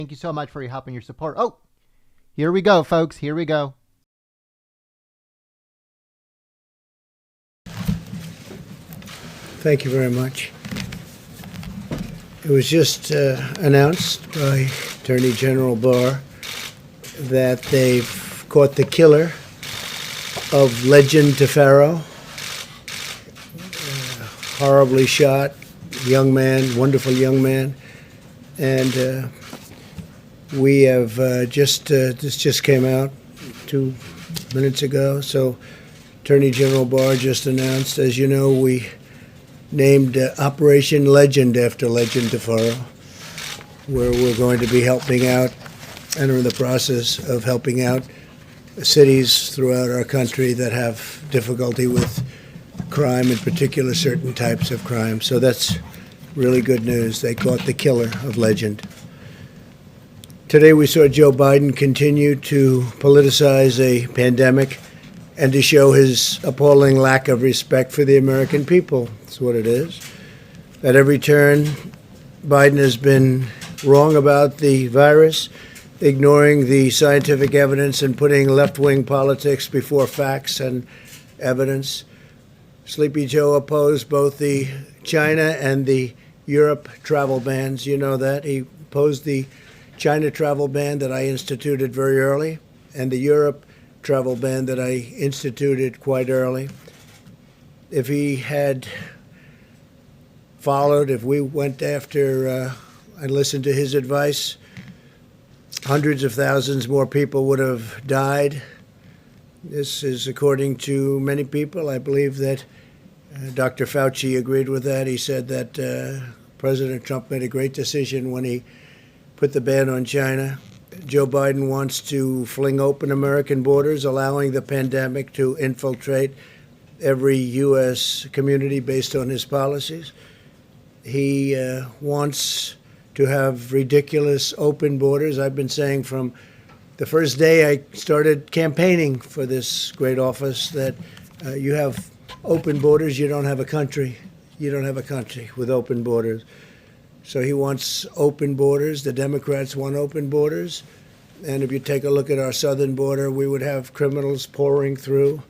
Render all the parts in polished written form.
Thank you so much for your help and your support. Oh, here we go, folks. Here we go. Thank you very much. It was just announced by Attorney General Barr that they've caught the killer of Legend Tefaro, horribly shot, young man, wonderful young man. And we have this just came out 2 minutes ago. So Attorney General Barr just announced, as you know, we named Operation Legend after Legend Tefaro, where we're going to be helping out and are in the process of helping out cities throughout our country that have difficulty with crime, in particular certain types of crime. So that's really good news. They caught the killer of Legend. Today we saw Joe Biden continue to politicize a pandemic and to show his appalling lack of respect for the American people. That's what it is. At every turn, Biden has been wrong about the virus, ignoring the scientific evidence and putting left-wing politics before facts and evidence. Sleepy Joe opposed both the China and the Europe travel bans. You know that. He opposed the China travel ban that I instituted very early and the Europe travel ban that I instituted quite early. If he had followed, if we went after and listened to his advice, hundreds of thousands more people would have died. This is according to many people. I believe that Dr. Fauci agreed with that. He said that President Trump made a great decision when he put the ban on China. Joe Biden wants to fling open American borders, allowing the pandemic to infiltrate every U.S. community based on his policies. He wants to have ridiculous open borders. I've been saying from the first day I started campaigning for this great office that you have open borders, you don't have a country. You don't have a country with open borders. So he wants open borders. The Democrats want open borders. And if you take a look at our southern border, we would have criminals pouring through.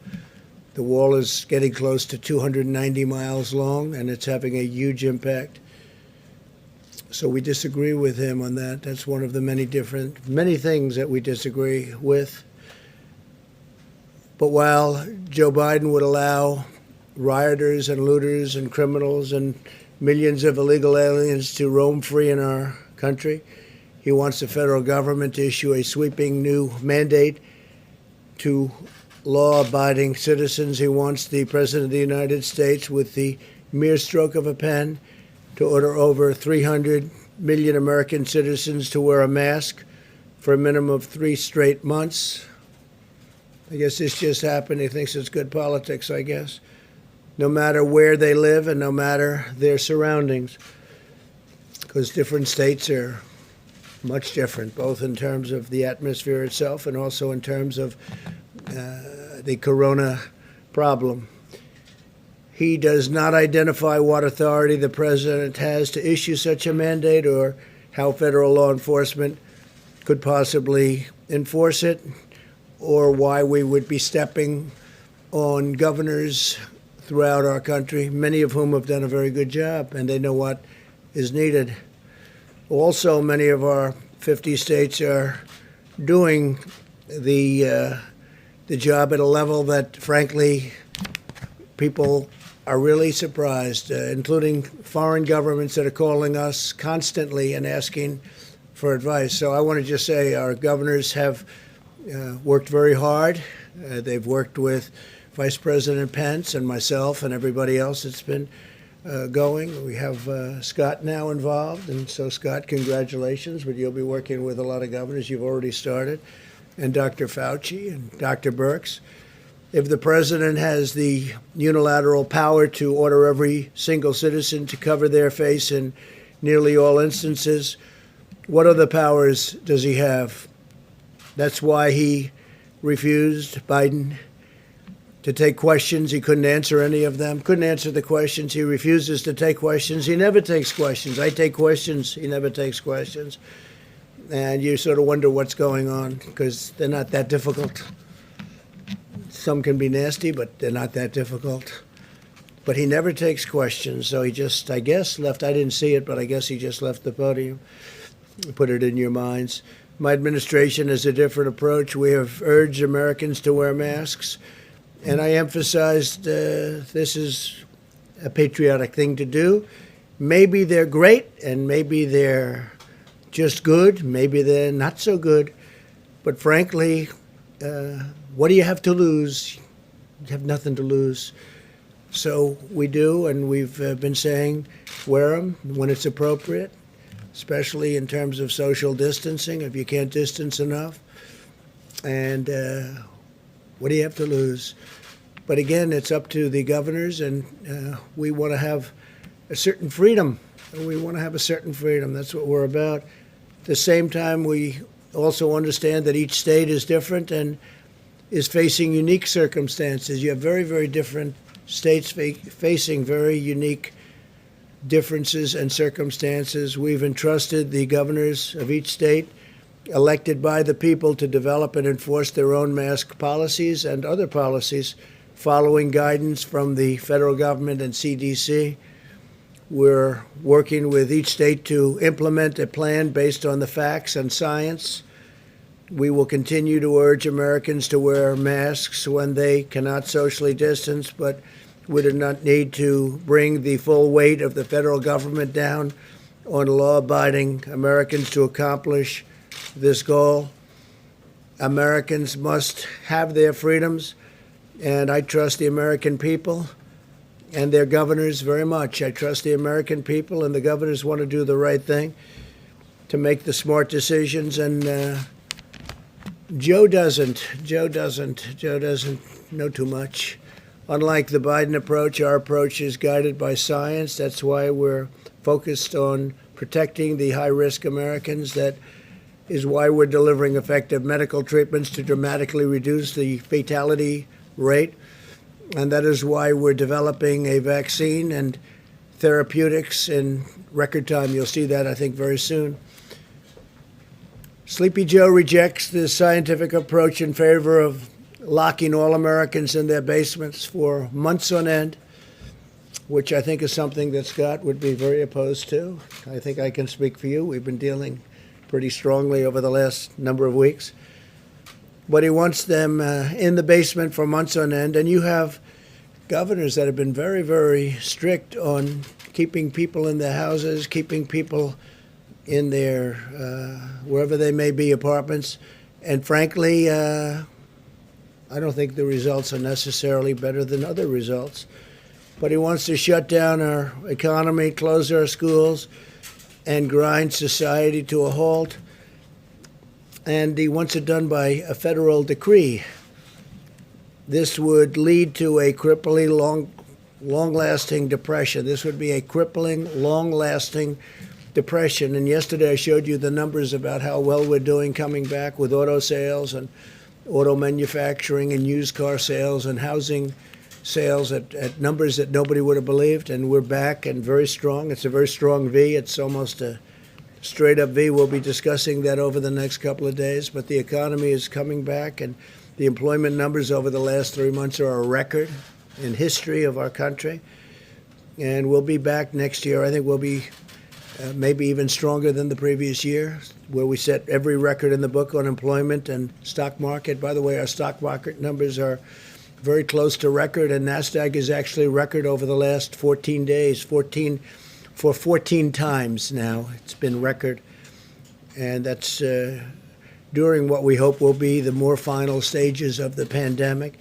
The wall is getting close to 290 miles long, and it's having a huge impact. So we disagree with him on that. That's one of the many things that we disagree with. But while Joe Biden would allow rioters and looters and criminals and millions of illegal aliens to roam free in our country, he wants the federal government to issue a sweeping new mandate to law-abiding citizens. He wants the President of the United States, with the mere stroke of a pen, to order over 300 million American citizens to wear a mask for a minimum of 3 straight months. I guess this just happened. He thinks it's good politics, I guess. No matter where they live and no matter their surroundings, because different states are much different, both in terms of the atmosphere itself and also in terms of the corona problem. He does not identify what authority the president has to issue such a mandate or how federal law enforcement could possibly enforce it, or why we would be stepping on governors throughout our country, many of whom have done a very good job, and they know what is needed. Also, many of our 50 states are doing the job at a level that, frankly, people are really surprised, including foreign governments that are calling us constantly and asking for advice. So I want to just say our governors have worked very hard. They've worked with Vice President Pence and myself and everybody else that's been going. We have Scott now involved, and so Scott, congratulations, but you'll be working with a lot of governors. You've already started, and Dr. Fauci and Dr. Birx. If the president has the unilateral power to order every single citizen to cover their face in nearly all instances, what other powers does he have? That's why he refused, Biden, to take questions. He couldn't answer any of them, couldn't answer the questions. He refuses to take questions. He never takes questions. I take questions. He never takes questions. and you sort of wonder what's going on because they're not that difficult. Some can be nasty, but they're not that difficult. But he never takes questions, so he just, I guess, left. I didn't see it, but I guess he just left the podium. Put it in your minds. My administration has a different approach. We have urged Americans to wear masks, and I emphasized this is a patriotic thing to do. Maybe they're great, and maybe they're just good. Maybe they're not so good. But frankly, what do you have to lose? You have nothing to lose. So we do, and we've been saying wear them when it's appropriate, especially in terms of social distancing, if you can't distance enough. And what do you have to lose? But again, it's up to the governors, and we want to have a certain freedom. We want to have a certain freedom. That's what we're about. At the same time, we also understand that each state is different and is facing unique circumstances. You have very, very different states facing very unique differences and circumstances. We've entrusted the governors of each state, elected by the people, to develop and enforce their own mask policies and other policies following guidance from the federal government and CDC. We're working with each state to implement a plan based on the facts and science. We will continue to urge Americans to wear masks when they cannot socially distance, but we do not need to bring the full weight of the federal government down on law-abiding Americans to accomplish this goal. Americans must have their freedoms, and I trust the American people and their governors very much. I trust the American people, and the governors want to do the right thing to make the smart decisions, and Joe doesn't know too much. Unlike the Biden approach, our approach is guided by science. That's why we're focused on protecting the high-risk Americans. That is why we're delivering effective medical treatments to dramatically reduce the fatality rate. And that is why we're developing a vaccine and therapeutics in record time. You'll see that, I think, very soon. Sleepy Joe rejects the scientific approach in favor of locking all Americans in their basements for months on end, which I think is something that Scott would be very opposed to. I think I can speak for you. We've been dealing pretty strongly over the last number of weeks. But he wants them in the basement for months on end. And you have governors that have been very, very strict on keeping people in their houses, keeping people in their, wherever they may be, apartments. And frankly, I don't think the results are necessarily better than other results. But he wants to shut down our economy, close our schools, and grind society to a halt. And he wants it done by a federal decree. This would lead to a crippling, long-lasting depression. This would be a crippling, long-lasting depression. And yesterday I showed you the numbers about how well we're doing coming back with auto sales and auto manufacturing and used car sales and housing sales at numbers that nobody would have believed. And we're back and very strong. It's a very strong V. It's almost a straight up V. We'll be discussing that over the next couple of days. But the economy is coming back, and the employment numbers over the last 3 months are a record in history of our country. And we'll be back next year. I think we'll be maybe even stronger than the previous year, where we set every record in the book on employment and stock market. By the way, our stock market numbers are very close to record, and NASDAQ is actually record over the last 14 days, 14 times now. It's been record, and that's during what we hope will be the more final stages of the pandemic.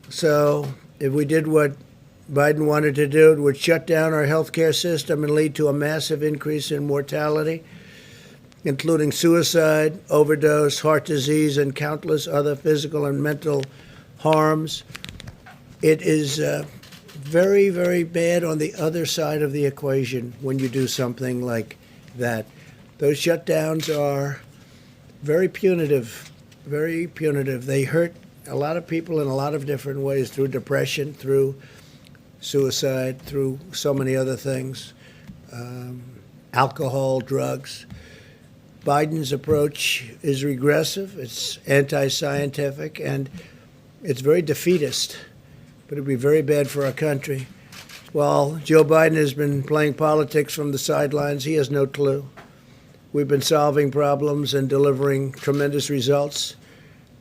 So if we did what Biden wanted to do, it would shut down our healthcare system and lead to a massive increase in mortality, including suicide, overdose, heart disease, and countless other physical and mental harms. It is very, very bad on the other side of the equation when you do something like that. Those shutdowns are very punitive, very punitive. They hurt a lot of people in a lot of different ways, through depression, through suicide, through so many other things, alcohol, drugs. Biden's approach is regressive, it's anti-scientific, and it's very defeatist, but it'd be very bad for our country. While Joe Biden has been playing politics from the sidelines, he has no clue. We've been solving problems and delivering tremendous results.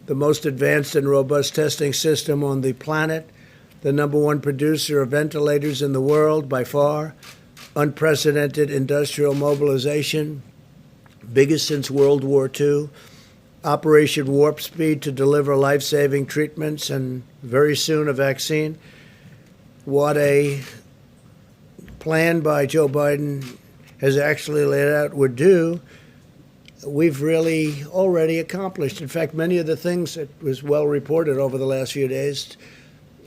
The most advanced and robust testing system on the planet, the number one producer of ventilators in the world by far, unprecedented industrial mobilization, biggest since World War II, Operation Warp Speed to deliver life-saving treatments and very soon a vaccine. What a plan by Joe Biden has actually laid out would do, we've really already accomplished. In fact, many of the things that was well reported over the last few days,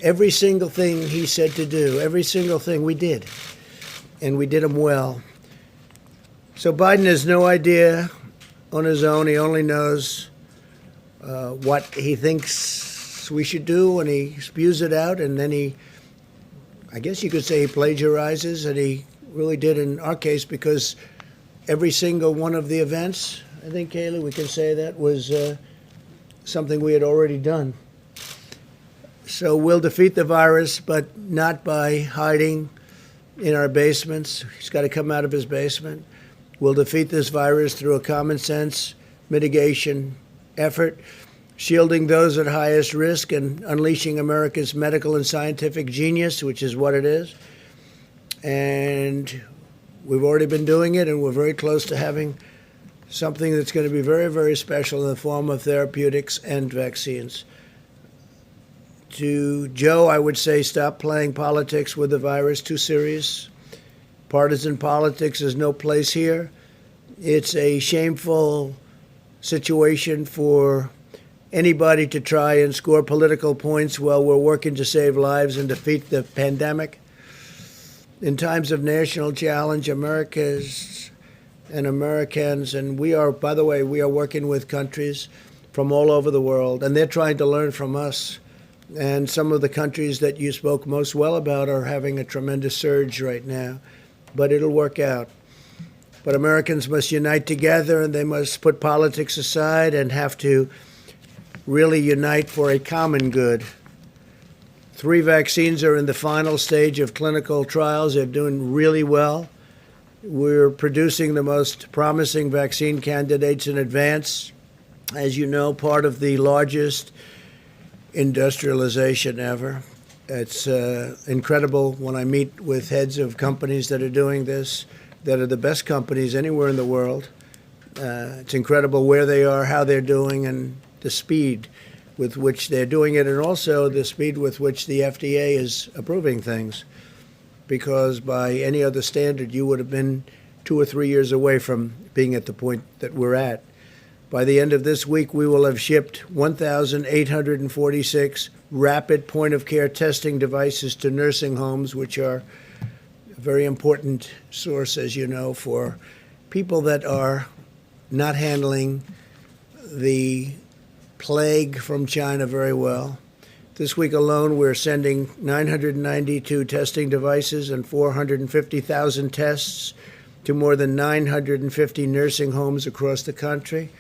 every single thing he said to do, every single thing we did, and we did them well. So Biden has no idea on his own. He only knows what he thinks we should do, and he spews it out, and then I guess you could say he plagiarizes, and he really did in our case, because every single one of the events, I think, Kaylee, we can say that, was something we had already done. So we'll defeat the virus, but not by hiding in our basements. He's got to come out of his basement. We'll defeat this virus through a common sense mitigation effort, shielding those at highest risk and unleashing America's medical and scientific genius, which is what it is. And we've already been doing it, and we're very close to having something that's going to be very, very special in the form of therapeutics and vaccines. To Joe, I would say stop playing politics with the virus, too serious. Partisan politics is no place here. It's a shameful situation for anybody to try and score political points while we're working to save lives and defeat the pandemic. In times of national challenge, Americans and Americans, and we are, by the way, we are working with countries from all over the world, and they're trying to learn from us. And some of the countries that you spoke most well about are having a tremendous surge right now, but it'll work out. But Americans must unite together, and they must put politics aside and have to really unite for a common good. 3 vaccines are in the final stage of clinical trials. They're doing really well. We're producing the most promising vaccine candidates in advance. As you know, part of the largest industrialization ever. It's incredible when I meet with heads of companies that are doing this, that are the best companies anywhere in the world. It's incredible where they are, how they're doing, and the speed with which they're doing it, and also the speed with which the FDA is approving things. Because by any other standard, you would have been 2 or 3 years away from being at the point that we're at. By the end of this week, we will have shipped 1,846 rapid point-of-care testing devices to nursing homes, which are a very important source, as you know, for people that are not handling the plague from China very well. This week alone, we're sending 992 testing devices and 450,000 tests to more than 950 nursing homes across the country.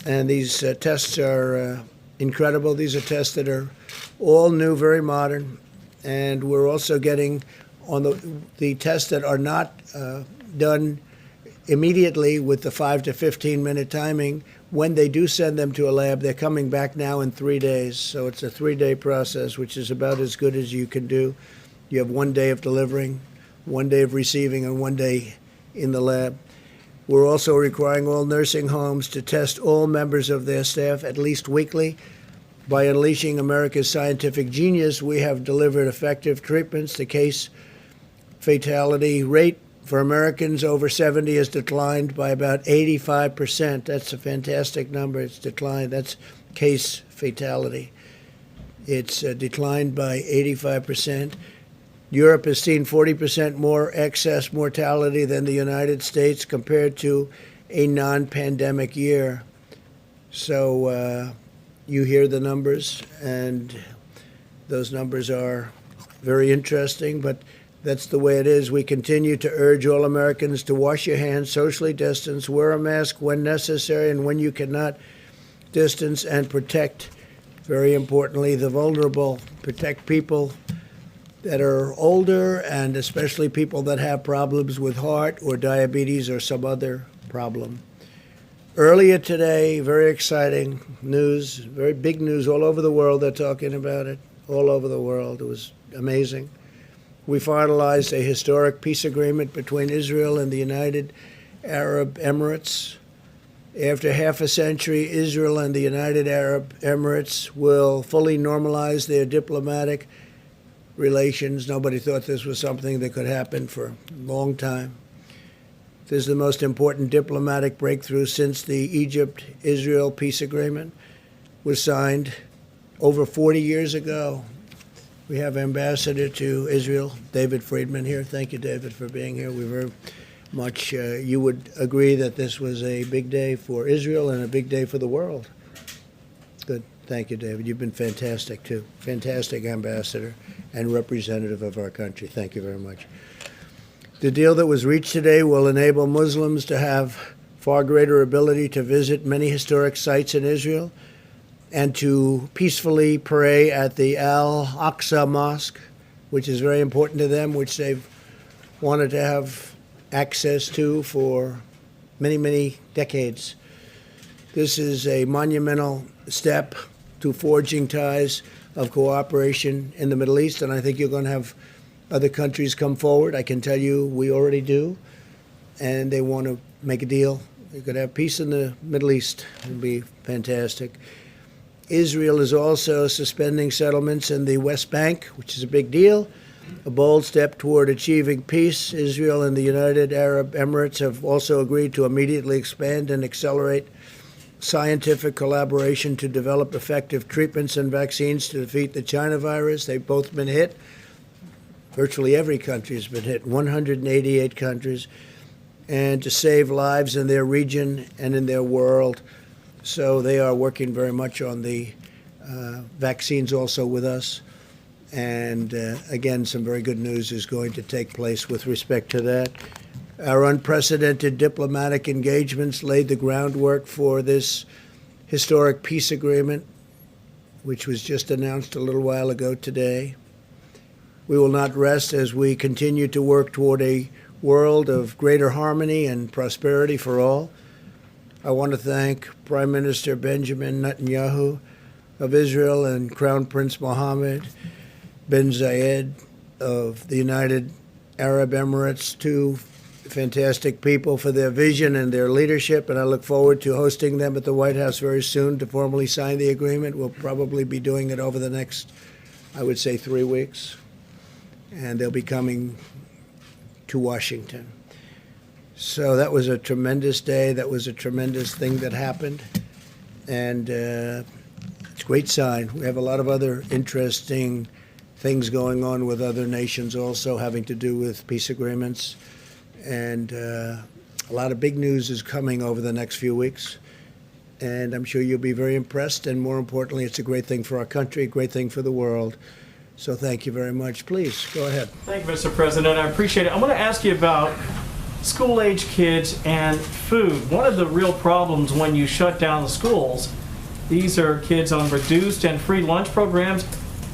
And these tests are incredible. These are tests that are all new, very modern. And we're also getting on the tests that are not done immediately with the 5 to 15 minute timing. When they do send them to a lab, they're coming back now in 3 days. So it's a 3-day process, which is about as good as you can do. You have 1 day of delivering, 1 day of receiving, and 1 day in the lab. We're also requiring all nursing homes to test all members of their staff at least weekly. By unleashing America's scientific genius, we have delivered effective treatments. The case fatality rate for Americans over 70 has declined by about 85%. That's a fantastic number. It's declined. That's case fatality. It's declined by 85%. Europe has seen 40% more excess mortality than the United States compared to a non-pandemic year. So you hear the numbers, and those numbers are very interesting, but That's the way it is. We continue to urge all Americans to wash your hands, socially distance, wear a mask when necessary, and when you cannot, distance and protect, very importantly, the vulnerable. Protect people that are older, and especially people that have problems with heart or diabetes or some other problem. Earlier today, very exciting news, very big news all over the world. They're talking about it all over the world. It was amazing. We finalized a historic peace agreement between Israel and the United Arab Emirates. After half a century, Israel and the United Arab Emirates will fully normalize their diplomatic relations. Nobody thought this was something that could happen for a long time. This is the most important diplomatic breakthrough since the Egypt-Israel peace agreement was signed over 40 years ago. We have Ambassador to Israel, David Friedman, here. Thank you, David, for being here. We very much, you would agree that this was a big day for Israel and a big day for the world. Good. Thank you, David. You've been fantastic, too. Fantastic ambassador and representative of our country. Thank you very much. The deal that was reached today will enable Muslims to have far greater ability to visit many historic sites in Israel and to peacefully pray at the Al-Aqsa Mosque, which is very important to them, which they've wanted to have access to for many, many decades. This is a monumental step to forging ties of cooperation in the Middle East, and I think you're going to have other countries come forward. I can tell you we already do, and they want to make a deal. You could have peace in the Middle East. It would be fantastic. Israel is also suspending settlements in the West Bank, which is a big deal, a bold step toward achieving peace. Israel and the United Arab Emirates have also agreed to immediately expand and accelerate scientific collaboration to develop effective treatments and vaccines to defeat the China virus. They've both been hit. Virtually every country has been hit, 188 countries, and to save lives in their region and in their world. So they are working very much on the vaccines also with us. And again, some very good news is going to take place with respect to that. Our unprecedented diplomatic engagements laid the groundwork for this historic peace agreement, which was just announced a little while ago today. We will not rest as we continue to work toward a world of greater harmony and prosperity for all. I want to thank Prime Minister Benjamin Netanyahu of Israel and Crown Prince Mohammed bin Zayed of the United Arab Emirates, two fantastic people, for their vision and their leadership, and I look forward to hosting them at the White House very soon to formally sign the agreement. We'll probably be doing it over the next, I would say, 3 weeks. And they'll be coming to Washington. So that was a tremendous day. That was a tremendous thing that happened. And it's a great sign. We have a lot of other interesting things going on with other nations also having to do with peace agreements. And a lot of big news is coming over the next few weeks. And I'm sure you'll be very impressed. And more importantly, it's a great thing for our country, a great thing for the world. So thank you very much. Please, go ahead. Thank you, Mr. President. I appreciate it. I want to ask you about school-age kids and food. One of the real problems when you shut down the schools, these are kids on reduced and free lunch programs.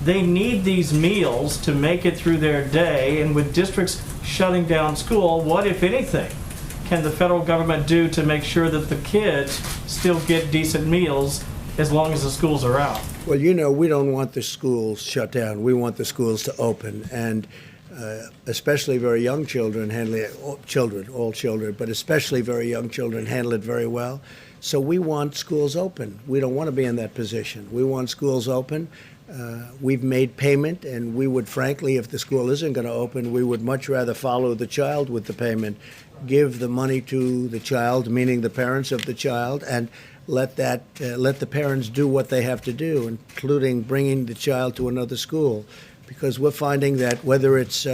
They need these meals to make it through their day, and with districts shutting down school, what, if anything, can the federal government do to make sure that the kids still get decent meals as long as the schools are out? Well, you know, we don't want the schools shut down. We want the schools to open, and especially very young children handle it, all children, but especially very young children handle it very well. So we want schools open. We don't want to be in that position. We want schools open. We've made payment, and we would, frankly, if the school isn't going to open, we would much rather follow the child with the payment, give the money to the child, meaning the parents of the child, and let the parents do what they have to do, including bringing the child to another school, because we're finding that whether it's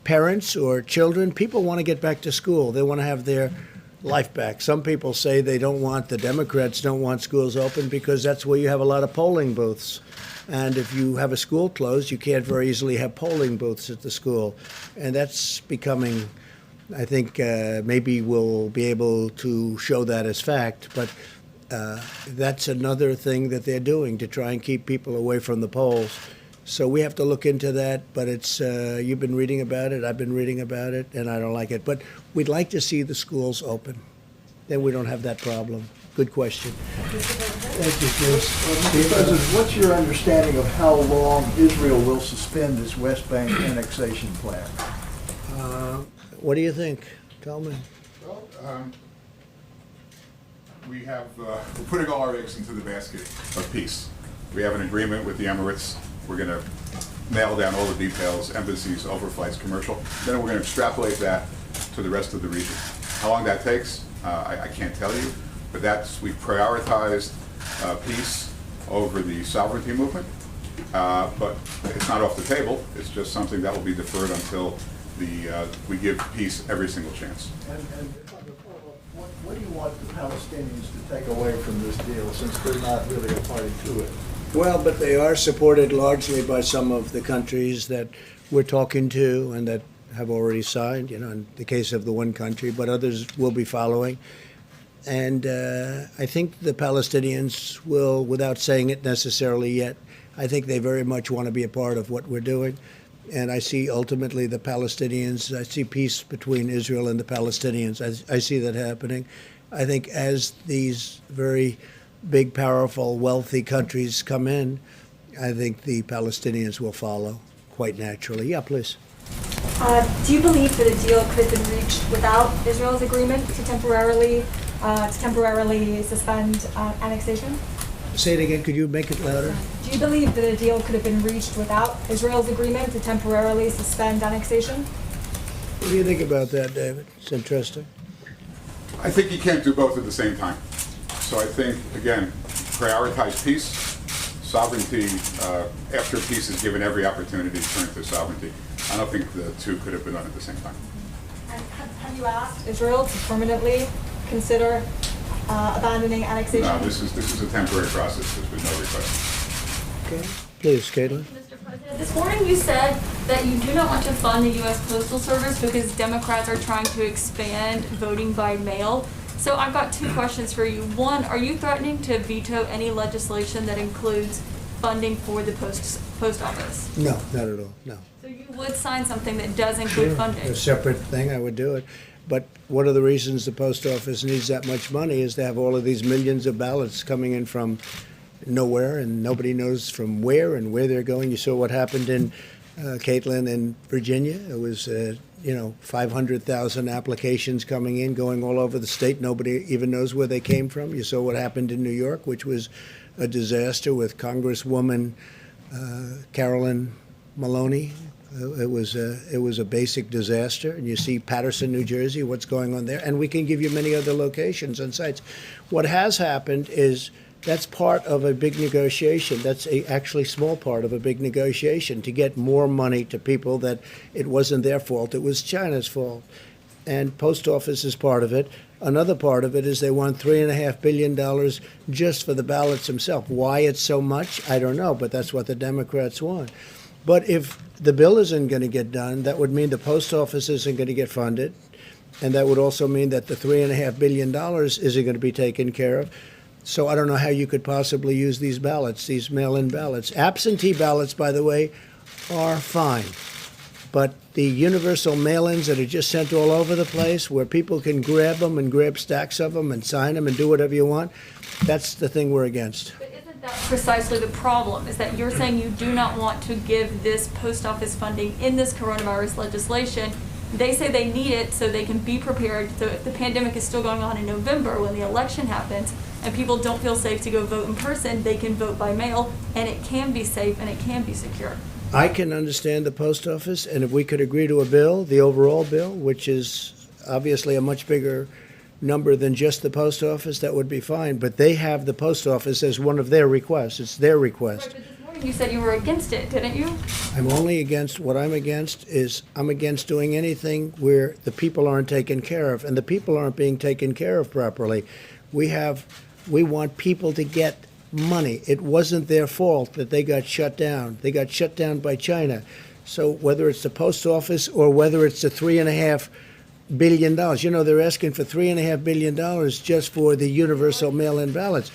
parents or children, people want to get back to school. They want to have their life back. Some people say they don't want, the Democrats don't want schools open because that's where you have a lot of polling booths. And if you have a school closed, you can't very easily have polling booths at the school. And that's becoming, I think, maybe we'll be able to show that as fact. But that's another thing that they're doing to try and keep people away from the polls. So we have to look into that, but it's, you've been reading about it, I've been reading about it, and I don't like it. But we'd like to see the schools open. Then we don't have that problem. Good question. Thank you, Chris. Mr. President, what's your understanding of how long Israel will suspend its West Bank annexation plan? What do you think? Tell me. Well, we're putting all our eggs into the basket of peace. We have an agreement with the Emirates. We're going to nail down all the details, embassies, overflights, commercial. Then we're going to extrapolate that to the rest of the region. How long that takes, I can't tell you, but we've prioritized peace over the sovereignty movement. But it's not off the table. It's just something that will be deferred until we give peace every single chance. And what do you want the Palestinians to take away from this deal, since they're not really a party to it? Well, but they are supported largely by some of the countries that we're talking to and that have already signed, you know, in the case of the one country, but others will be following. And I think the Palestinians will, without saying it necessarily yet, I think they very much want to be a part of what we're doing. And I see ultimately the Palestinians, I see peace between Israel and the Palestinians. I see that happening. I think as these very big, powerful, wealthy countries come in, I think the Palestinians will follow quite naturally. Yeah, please. Do you believe that a deal could have been reached without Israel's agreement to temporarily suspend annexation? Say it again. Could you make it louder? Do you believe that a deal could have been reached without Israel's agreement to temporarily suspend annexation? What do you think about that, David? It's interesting. I think you can't do both at the same time. So I think, again, prioritize peace, sovereignty, after peace is given every opportunity to turn to sovereignty. I don't think the two could have been done at the same time. And have you asked Israel to permanently consider abandoning annexation? No, this is a temporary process. There's been no request. Okay. Please, Caitlin. Mr. President, this morning you said that you do not want to fund the U.S. Postal Service because Democrats are trying to expand voting by mail. So I've got two questions for you. One, are you threatening to veto any legislation that includes funding for the post office? No, not at all. No. So you would sign something that does include funding? A separate thing, I would do it. But one of the reasons the post office needs that much money is to have all of these millions of ballots coming in from nowhere, and nobody knows from where and where they're going. You saw what happened in Caitlin in Virginia. It was 500,000 applications coming in, going all over the state. Nobody even knows where they came from. You saw what happened in New York, which was a disaster with Congresswoman Carolyn Maloney. It was a basic disaster. And you see Paterson, New Jersey, what's going on there. And we can give you many other locations and sites. What has happened is that's part of a big negotiation. That's actually small part of a big negotiation to get more money to people that it wasn't their fault. It was China's fault. And post office is part of it. Another part of it is they want $3.5 billion just for the ballots themselves. Why it's so much, I don't know, but that's what the Democrats want. But if the bill isn't going to get done, that would mean the post office isn't going to get funded. And that would also mean that the $3.5 billion isn't going to be taken care of. So I don't know how you could possibly use these ballots, these mail-in ballots. Absentee ballots, by the way, are fine. But the universal mail-ins that are just sent all over the place, where people can grab them and grab stacks of them and sign them and do whatever you want, that's the thing we're against. But isn't that precisely the problem, is that you're saying you do not want to give this post office funding in this coronavirus legislation? They say they need it so they can be prepared. So if the pandemic is still going on in November when the election happens and people don't feel safe to go vote in person, they can vote by mail, and it can be safe and it can be secure. I can understand the post office, and if we could agree to a bill, the overall bill, which is obviously a much bigger number than just the post office, that would be fine. But they have the post office as one of their requests. It's their request. Right, but this You said you were against it, didn't you? I'm only against, what I'm against is I'm against doing anything where the people aren't taken care of, and the people aren't being taken care of properly. We want people to get money. It wasn't their fault that they got shut down. They got shut down by China. So whether it's the post office or whether it's the $3.5 billion, they're asking for $3.5 billion just for the universal mail-in ballots,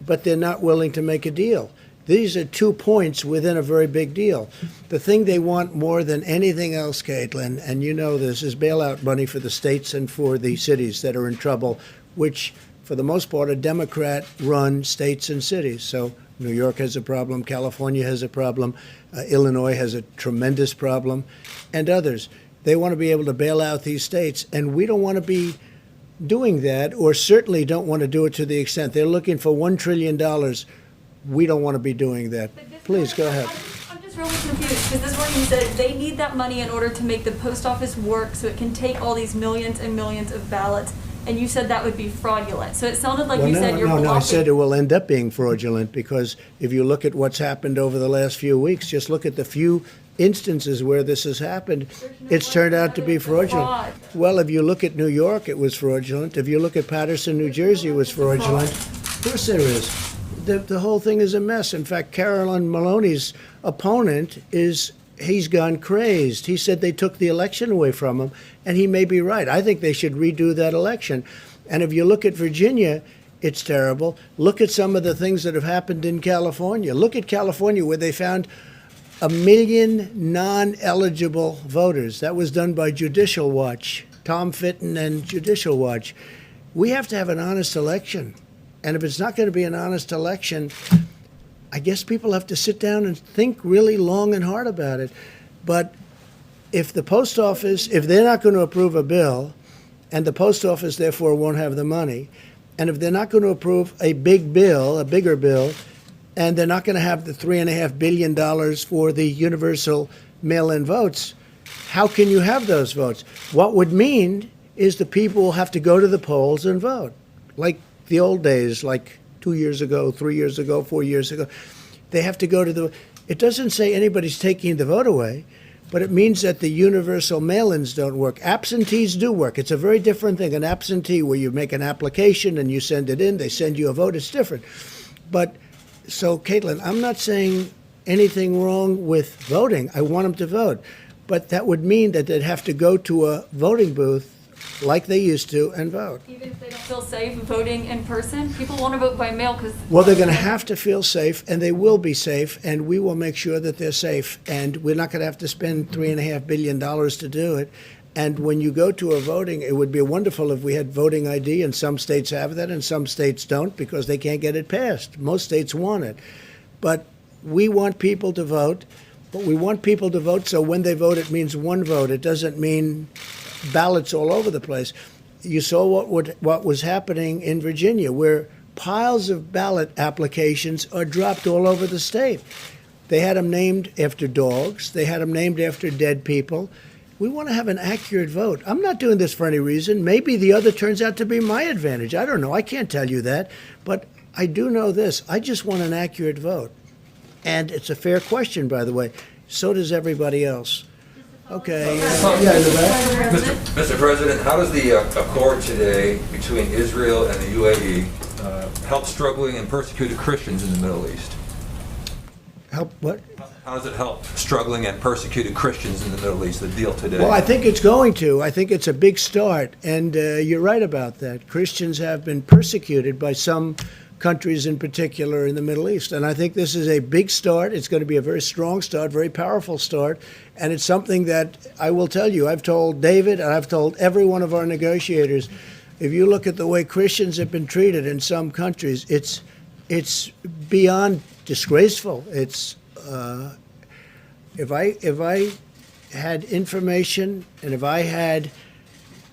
but they're not willing to make a deal. These are 2 points within a very big deal. The thing they want more than anything else, Caitlin, and you know this, is bailout money for the states and for the cities that are in trouble, which, for the most part, are Democrat-run states and cities. So New York has a problem, California has a problem, Illinois has a tremendous problem, and others. They want to be able to bail out these states, and we don't want to be doing that, or certainly don't want to do it to the extent. They're looking for $1 trillion. We don't want to be doing that. Please, go ahead. I'm just really confused, because this morning you said they need that money in order to make the post office work so it can take all these millions and millions of ballots, and you said that would be fraudulent. So it sounded like you said you're blocking. No, I said it will end up being fraudulent, because if you look at what's happened over the last few weeks, just look at the few instances where this has happened, it's turned out to be fraudulent. Well, if you look at New York, it was fraudulent. If you look at Paterson, New Jersey, it was fraudulent. Of course there is. The whole thing is a mess. In fact, Carolyn Maloney's opponent he's gone crazed. He said they took the election away from him, and he may be right. I think they should redo that election. And if you look at Virginia, it's terrible. Look at some of the things that have happened in California. Look at California, where they found 1 million non-eligible voters. That was done by Judicial Watch, Tom Fitton and Judicial Watch. We have to have an honest election. And if it's not going to be an honest election, I guess people have to sit down and think really long and hard about it. But if the post office, if they're not going to approve a bill, and the post office therefore won't have the money, and if they're not going to approve a big bill, a bigger bill, and they're not going to have the $3.5 billion for the universal mail-in votes, how can you have those votes? What would mean is the people will have to go to the polls and vote, like the old days, like 2 years ago, 3 years ago, 4 years ago. They have to go to the. It doesn't say anybody's taking the vote away, but it means that the universal mail-ins don't work. Absentees do work. It's a very different thing. An absentee, where you make an application and you send it in, they send you a vote, it's different. But so, Caitlin, I'm not saying anything wrong with voting. I want them to vote. But that would mean that they'd have to go to a voting booth like they used to and vote. Even if they don't feel safe voting in person? People want to vote by mail because... Well, they're going to have to feel safe, and they will be safe, and we will make sure that they're safe. And we're not going to have to spend $3.5 billion to do it. And when you go to a voting, it would be wonderful if we had voting ID, and some states have that and some states don't because they can't get it passed. Most states want it. But we want people to vote, but we want people to vote so when they vote, it means one vote. It doesn't mean ballots all over the place. You saw what was happening in Virginia, where piles of ballot applications are dropped all over the state. They had them named after dogs. They had them named after dead people. We want to have an accurate vote. I'm not doing this for any reason. Maybe the other turns out to be my advantage. I don't know. I can't tell you that. But I do know this. I just want an accurate vote. And it's a fair question, by the way. So does everybody else. Okay. Yeah, in the back. Mr. President, how does the accord today between Israel and the UAE help struggling and persecuted Christians in the Middle East? Help what? How does it help struggling and persecuted Christians in the Middle East, the deal today? Well, I think it's going to. I think it's a big start. And you're right about that. Christians have been persecuted by some countries in particular in the Middle East. And I think this is a big start. It's going to be a very strong start, very powerful start. And it's something that I will tell you, I've told David and I've told every one of our negotiators, if you look at the way Christians have been treated in some countries, it's beyond disgraceful. It's if I had information and if I had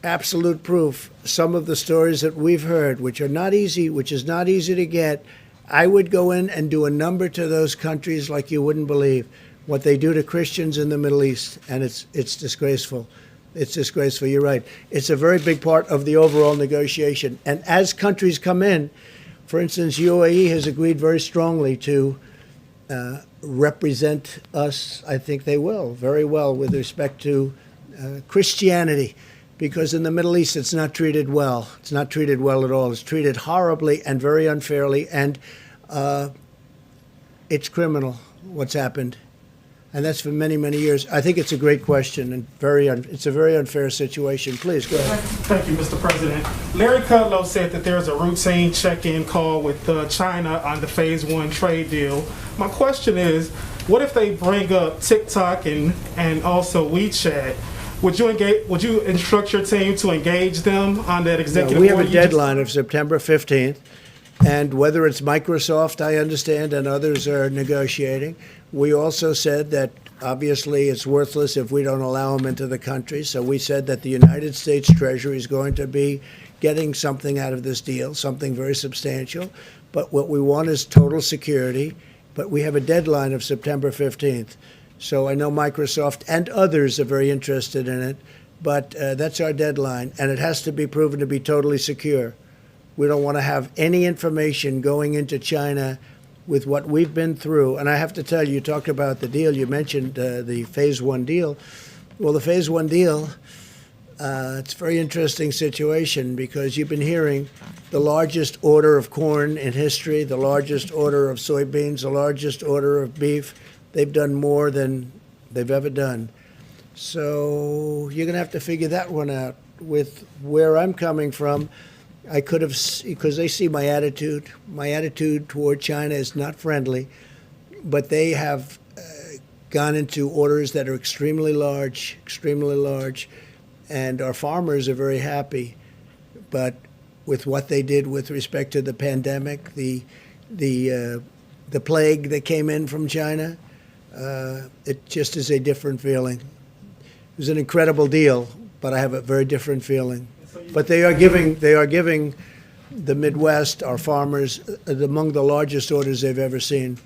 absolute proof, some of the stories that we've heard, which is not easy to get, I would go in and do a number to those countries like you wouldn't believe what they do to Christians in the Middle East, and it's disgraceful. It's disgraceful. You're right. It's a very big part of the overall negotiation. And as countries come in, for instance, UAE has agreed very strongly to represent us, I think they will, very well with respect to Christianity. Because in the Middle East, it's not treated well. It's not treated well at all. It's treated horribly and very unfairly, and it's criminal what's happened. And that's for many, many years. I think it's a great question, and it's a very unfair situation. Please, go ahead. Thank you, Mr. President. Larry Kudlow said that there's a routine check-in call with China on the Phase 1 trade deal. My question is, what if they bring up TikTok and also WeChat? Would you instruct your team to engage them on that executive We have a order? deadline of September 15th, and whether it's Microsoft, I understand, and others are negotiating. We also said that obviously it's worthless if we don't allow them into the country. So we said that the United States Treasury is going to be getting something out of this deal, something very substantial. But what we want is total security. But we have a deadline of September 15th. So I know Microsoft and others are very interested in it. But that's our deadline. And it has to be proven to be totally secure. We don't want to have any information going into China with what we've been through. And I have to tell you, you talked about the deal. You mentioned the Phase 1 deal. Well, the Phase 1 deal, it's a very interesting situation because you've been hearing the largest order of corn in history, the largest order of soybeans, the largest order of beef. They've done more than they've ever done. So you're going to have to figure that one out. With where I'm coming from, I could have, because they see my attitude. My attitude toward China is not friendly, but they have gone into orders that are extremely large, and our farmers are very happy. But with what they did with respect to the pandemic, the plague that came in from China, it just is a different feeling. It was an incredible deal, but I have a very different feeling. But they are giving the Midwest, our farmers, among the largest orders they've ever seen.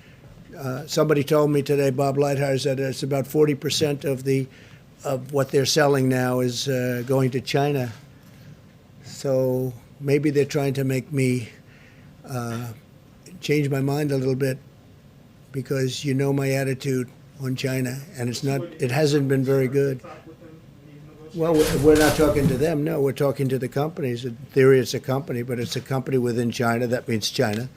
Somebody told me today, Bob Lighthart, that it's about 40% of what they're selling now is going to China. So maybe they're trying to make me change my mind a little bit, because you know my attitude on China, and it hasn't been very good. Well, we're not talking to them. No, we're talking to the companies. In theory, it's a company, but it's a company within China. That means China.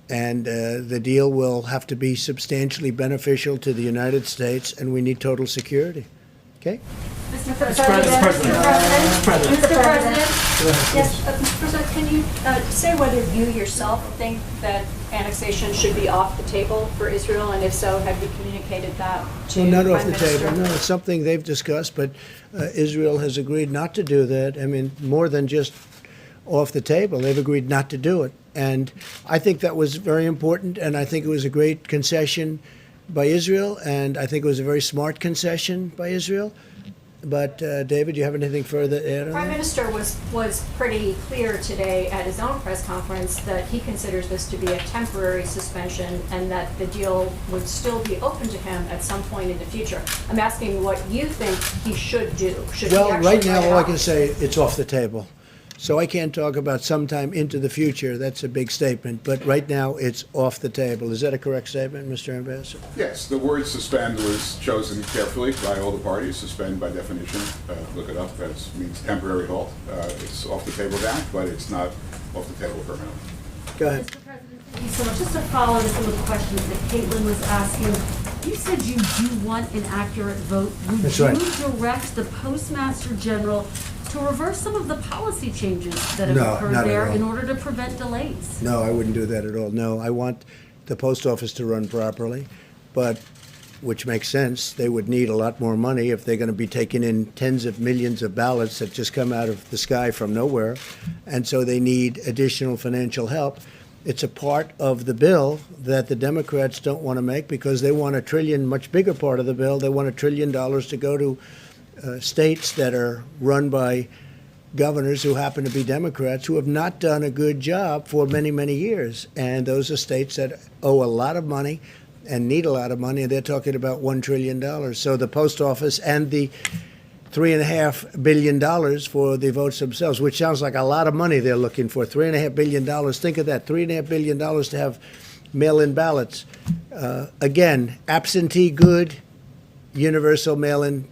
And the deal will have to be substantially beneficial to the United States, and we need total security. Okay? Mr. President. Mr. President. Yes, Mr. President, can you say whether you yourself think that annexation should be off the table for Israel, and if so, have you communicated that to Well, not Prime off the Minister? table. No, it's something they've discussed, but Israel has agreed not to do that. I mean, more than just off the table. They've agreed not to do it. And I think that was very important, and I think it was a great concession by Israel, and I think it was a very smart concession by Israel. But, David, do you have anything further to add on Prime that? Minister was pretty clear today at his own press conference that he considers this to be a temporary suspension and that the deal would still be open to him at some point in the future. I'm asking what you think he should do. Should he Well, actually right now, write it all I off? can say, it's off the table. So I can't talk about sometime into the future. That's a big statement. But right now, it's off the table. Is that a correct statement, Mr. Ambassador? Yes, the word suspend was chosen carefully by all the parties. Suspend, by definition, look it up, that means temporary halt. It's off the table now, but it's not off the table permanently. Go ahead. Mr. President, thank you so much. Just to follow to some of the questions that Caitlin was asking, you said you do want an accurate vote. Would That's you right. direct the Postmaster General to reverse some of the policy changes that have No, occurred not at there all. in order to prevent delays? No, I wouldn't do that at all. No, I want the post office to run properly, but, which makes sense. They would need a lot more money if they're going to be taking in tens of millions of ballots that just come out of the sky from nowhere. And so they need additional financial help. It's a part of the bill that the Democrats don't want to make because they want $1 trillion, much bigger part of the bill. They want $1 trillion to go to states that are run by governors who happen to be Democrats who have not done a good job for many, many years. And those are states that owe a lot of money and need a lot of money, and they're talking about $1 trillion. So the post office and the $3.5 billion for the votes themselves, which sounds like a lot of money they're looking for. $3.5 billion. Think of that, $3.5 billion to have mail-in ballots. Again, absentee good, universal mail-in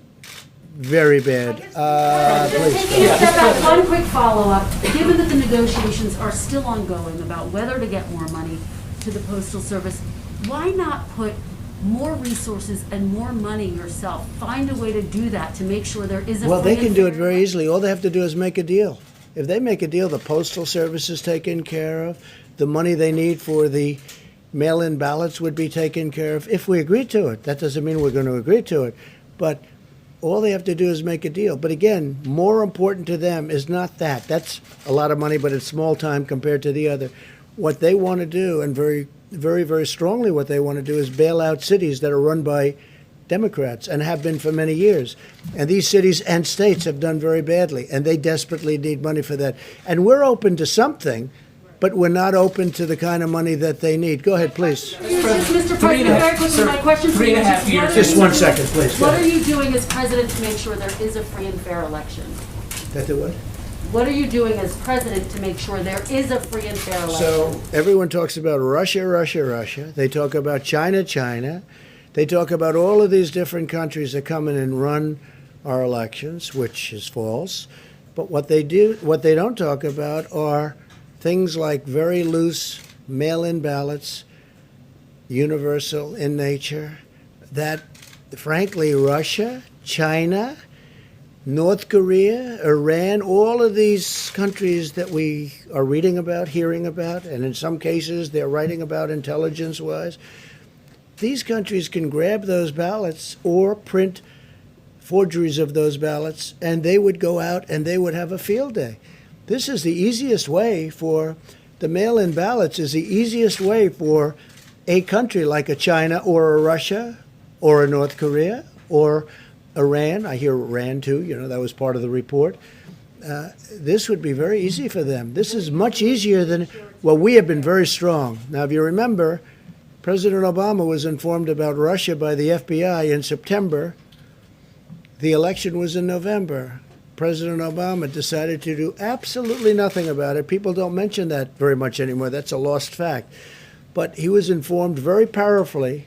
very bad. Taking a step back, one quick follow-up. Given that the negotiations are still ongoing about whether to get more money to the Postal Service, why not put more resources and more money yourself? Find a way to do that to make sure there is a Well, they free and can do fair it very easily. All they have to do is make a deal. If they make a deal, the Postal Service is taken care of. The money they need for the mail-in ballots would be taken care of if we agree to it. That doesn't mean we're going to agree to it. But all they have to do is make a deal. But again, more important to them is not that. That's a lot of money, but it's small time compared to the other. What they want to do, and very, very, very strongly what they want to do, is bail out cities that are run by Democrats and have been for many years. And these cities and states have done very badly, and they desperately need money for that. And we're open to something, but we're not open to the kind of money that they need. Go ahead, please. Mr. President, very quickly, my question to you is just what are Just you 1 doing- second, please. Go What are ahead. you doing as president to make sure there is a free and fair election? That the what? What are you doing as president to make sure there is a free and fair election? So everyone talks about Russia, Russia, Russia. They talk about China, China. They talk about all of these different countries that come in and run our elections, which is false. But what they don't talk about are things like very loose mail-in ballots, universal in nature, that frankly Russia, China, North Korea, Iran, all of these countries that we are reading about, hearing about, and in some cases they're writing about intelligence-wise, these countries can grab those ballots or print forgeries of those ballots, and they would go out and they would have a field day. This is the easiest way for the mail-in ballots is the easiest way for a country like a China or a Russia or a North Korea or Iran. I hear Iran too, that was part of the report. This would be very easy for them. This is much easier than, well, we have been very strong. Now, if you remember, President Obama was informed about Russia by the FBI in September. The election was in November. President Obama decided to do absolutely nothing about it. People don't mention that very much anymore. That's a lost fact. But he was informed very powerfully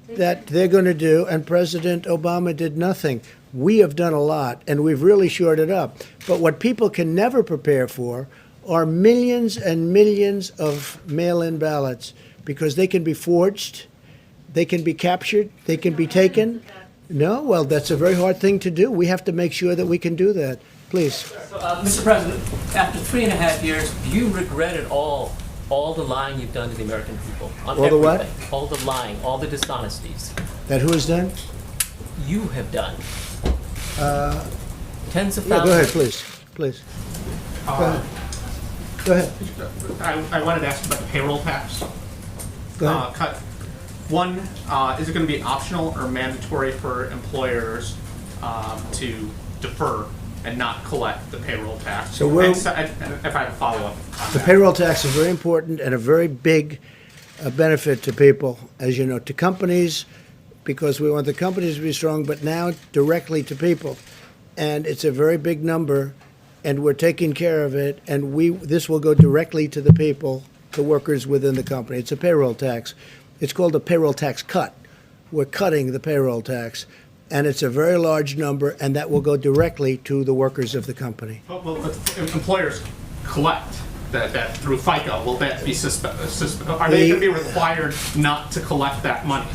that they're going to do, and President Obama did nothing. We have done a lot, and we've really shored it up. But what people can never prepare for are millions and millions of mail-in ballots, because they can be forged, they can be captured, they can be taken. No, well, that's a very hard thing to do. We have to make sure that we can do that. Please. So, Mr. President, after 3.5 years, do you regret at all the lying you've done to the American people? On All the what? everything? All the lying, all the dishonesties. That who has done? You have done. Tens of thousands. Yeah, go ahead, please. Please. Go ahead. Go ahead. I wanted to ask about the payroll tax Go ahead. cut. One, is it going to be optional or mandatory for employers to defer and not collect the payroll tax? So we're- and if I have a follow-up on The that. payroll tax is very important and a very big benefit to people, as you know, to companies, because we want the companies to be strong, but now directly to people. And it's a very big number, and we're taking care of it, and this will go directly to the people, the workers within the company. It's a payroll tax. It's called a payroll tax cut. We're cutting the payroll tax, and it's a very large number, and that will go directly to the workers of the company. Well, if employers collect that through FICA, will that be are they going to be required not to collect that money?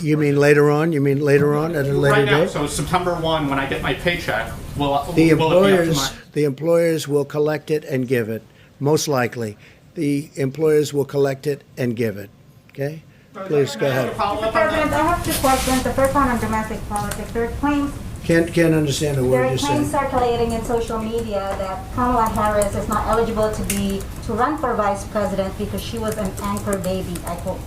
You mean later on? You mean later on at a later Right now, date? so September 1, when I get my paycheck, will it The be up to employers, my... the employers will collect it and give it, most likely. The employers will collect it and give it, okay? Please, go ahead. Mr. President, I have two questions. The first one on domestic politics. There are claims Can't understand a There word are you're claims saying. circulating in social media that Kamala Harris is not eligible to run for vice president because she was an anchor baby, I quote.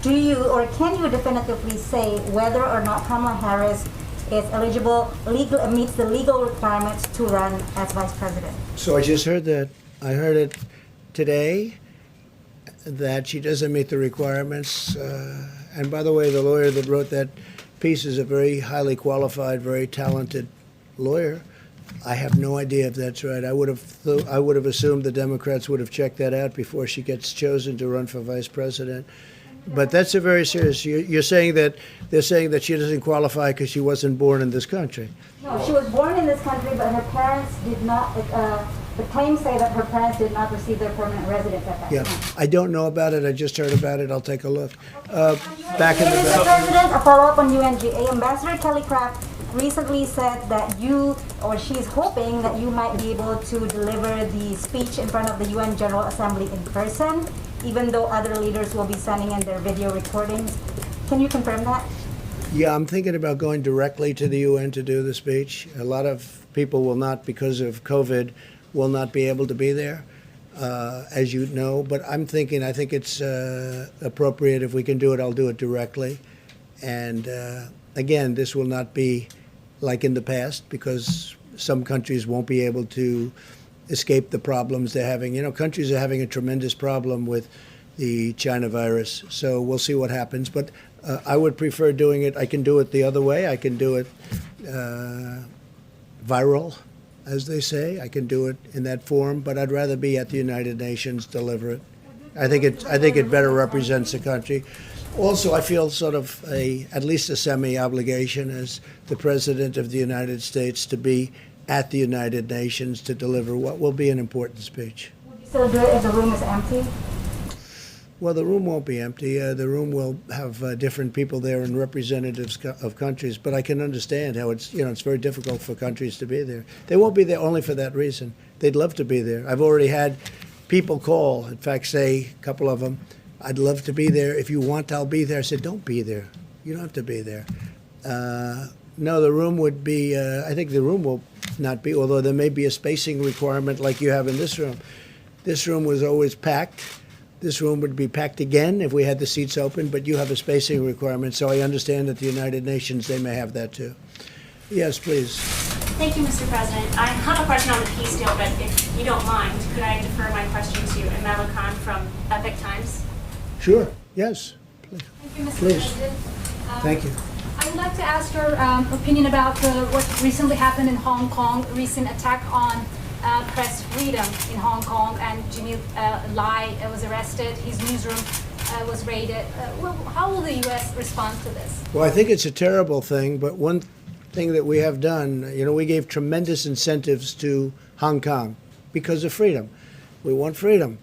Do you or can you definitively say whether or not Kamala Harris is eligible, meets the legal requirements to run as vice president? So I just heard that. I heard it today, that she doesn't meet the requirements. And by the way, the lawyer that wrote that piece is a very highly qualified, very talented lawyer. I have no idea if that's right. I would have assumed the Democrats would have checked that out before she gets chosen to run for vice president. But that's a very serious. You're saying that they're saying that she doesn't qualify because she wasn't born in this country. No, she was born in this country, but her parents did not. The claims say that her parents did not receive their permanent residence at that Yeah, time. I don't know about it. I just heard about it. I'll take a look. Back in the Mr. back. President, a follow-up on UNGA. Ambassador Kelly Craft recently said that you, or she's hoping that you might be able to deliver the speech in front of the UN General Assembly in person, even though other leaders will be sending in their video recordings. Can you confirm that? Yeah, I'm thinking about going directly to the UN to do the speech. A lot of people will not, because of COVID, will not be able to be there, as you know. But I think it's appropriate if we can do it, I'll do it directly. And again, this will not be like in the past, because some countries won't be able to escape the problems they're having. You know, countries are having a tremendous problem with the China virus. So we'll see what happens. But I would prefer doing it. I can do it the other way. I can do it viral, as they say. I can do it in that form. But I'd rather be at the United Nations, deliver it. I think it better represents the country. Also, I feel sort of at least a semi-obligation as the President of the United States to be at the United Nations to deliver what will be an important speech. Would you still do it if the room is empty? Well, the room won't be empty. The room will have different people there and representatives of countries. But I can understand how it's very difficult for countries to be there. They won't be there only for that reason. They'd love to be there. I've already had people call, in fact, say, a couple of them, I'd love to be there. If you want, I'll be there. I said, don't be there. You don't have to be there. No, the room would be, I think the room will not be, although there may be a spacing requirement like you have in this room. This room was always packed. This room would be packed again if we had the seats open, but you have a spacing requirement, so I understand that the United Nations, they may have that too. Yes, please. Thank you, Mr. President. I have a question on the peace deal, but if you don't mind, could I defer my question to Amela Khan from Epic Times? Sure, yes. Thank you, Mr. Please. President. Thank you. I would like to ask your opinion about what recently happened in Hong Kong, recent attack on press freedom in Hong Kong, and Jimmy Lai was arrested, his newsroom was raided. How will the U.S. respond to this? Well, I think it's a terrible thing, but one thing that we have done, we gave tremendous incentives to Hong Kong because of freedom. We want freedom.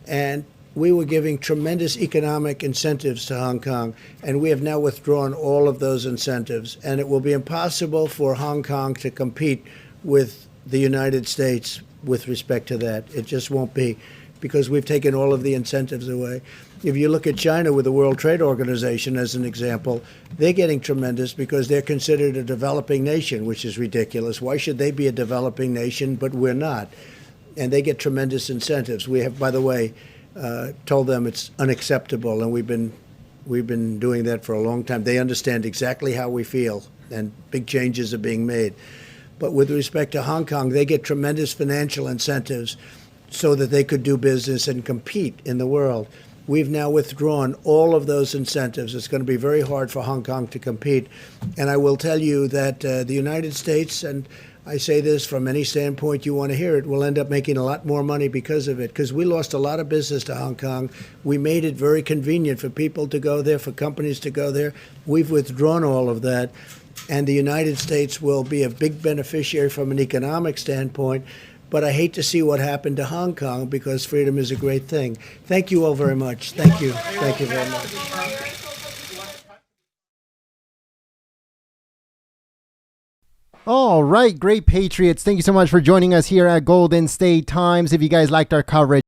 And we were giving tremendous economic incentives to Hong Kong, and we have now withdrawn all of those incentives. And it will be impossible for Hong Kong to compete with the United States with respect to that. It just won't be, because we've taken all of the incentives away. If you look at China with the World Trade Organization as an example, they're getting tremendous because they're considered a developing nation, which is ridiculous. Why should they be a developing nation, but we're not? And they get tremendous incentives. We have, by the way, told them it's unacceptable, and we've been doing that for a long time. They understand exactly how we feel, and big changes are being made. But with respect to Hong Kong, they get tremendous financial incentives so that they could do business and compete in the world. We've now withdrawn all of those incentives. It's going to be very hard for Hong Kong to compete. And I will tell you that the United States, and I say this from any standpoint you want to hear it, will end up making a lot more money because of it, because we lost a lot of business to Hong Kong. We made it very convenient for people to go there, for companies to go there. We've withdrawn all of that. And the United States will be a big beneficiary from an economic standpoint. But I hate to see what happened to Hong Kong, because freedom is a great thing. Thank you all very much. Thank you. Thank you very much. All right, great Patriots. Thank you so much for joining us here at Golden State Times. If you guys liked our coverage,